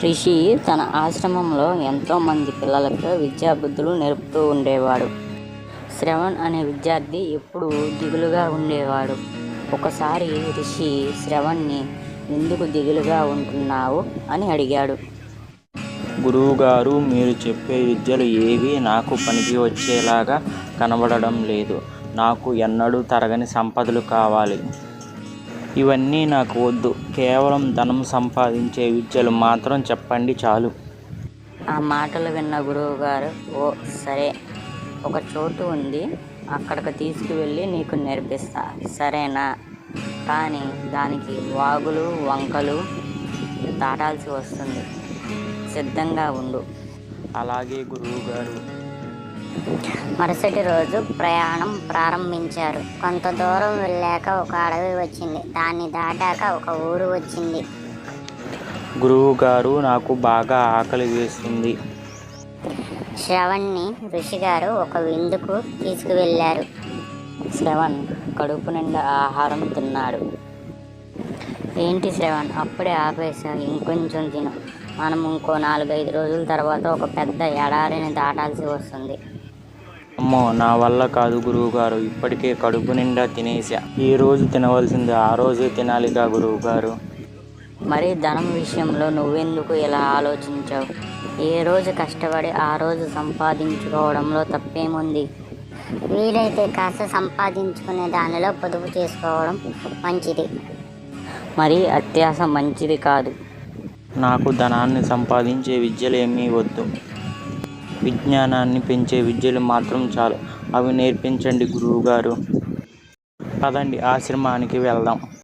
రిషి తన ఆశ్రమంలో ఎంతోమంది పిల్లలకు విద్యాబుద్ధులు నేర్పుతూ ఉండేవాడు. శ్రవణ్ అనే విద్యార్థి ఎప్పుడూ దిగులుగా ఉండేవాడు. ఒకసారి రిషి శ్రవణ్ని ఎందుకు దిగులుగా ఉంటున్నావు అని అడిగాడు. గురువుగారు, మీరు చెప్పే విద్యలు ఏవీ నాకు పనికి వచ్చేలాగా కనబడడం లేదు. నాకు ఎన్నడూ తరగని సంపదలు కావాలి. ఇవన్నీ నాకు వద్దు. కేవలం ధనం సంపాదించే విద్యలు మాత్రం చెప్పండి చాలు. ఆ మాటలు విన్న గురువుగారు, ఓ సరే, ఒక చోటు ఉంది, అక్కడికి తీసుకువెళ్ళి నీకు నేర్పిస్తా, సరేనా? కానీ దానికి వాగులు వంకలు దాటాల్సి వస్తుంది, సిద్ధంగా ఉండు. అలాగే గురువుగారు. మరుసటి రోజు ప్రయాణం ప్రారంభించారు. కొంత దూరం వెళ్ళాక ఒక అడవి వచ్చింది. దాన్ని దాటాక ఒక ఊరు వచ్చింది. గురువుగారు, నాకు బాగా ఆకలి వేస్తుంది. శ్రవణ్ని ఋషిగారు ఒక విందుకు తీసుకువెళ్ళారు. శ్రవణ్ కడుపు నిండా ఆహారం తిన్నాడు. ఏంటి శ్రవణ్, అప్పుడే ఆపేశావు? ఇంకొంచెం తిను. మనం ఇంకో 4-5 రోజుల తర్వాత ఒక పెద్ద ఎడారిని దాటాల్సి వస్తుంది. అమ్మో, నా వల్ల కాదు గురువుగారు. ఇప్పటికే కడుపు నిండా తినేసా. ఈ రోజు తినవలసింది ఆ రోజే తినాలిగా గురువుగారు. మరి ధనం విషయంలో నువ్వెందుకు ఇలా ఆలోచించావు? ఏ రోజు కష్టపడి ఆ రోజు సంపాదించుకోవడంలో తప్పేముంది? వీలైతే కాస్త సంపాదించుకునే దానిలో పొదుపు చేసుకోవడం మంచిది. మరి అత్యాశ మంచిది కాదు. నాకు ధనాన్ని సంపాదించే విద్యలేమీ వద్దు. విజ్ఞానాన్ని పెంచే విద్యలు మాత్రం చాలు. అవి నేర్పించండి గురువుగారు. పదండి, ఆశ్రమానికి వెళ్దాం.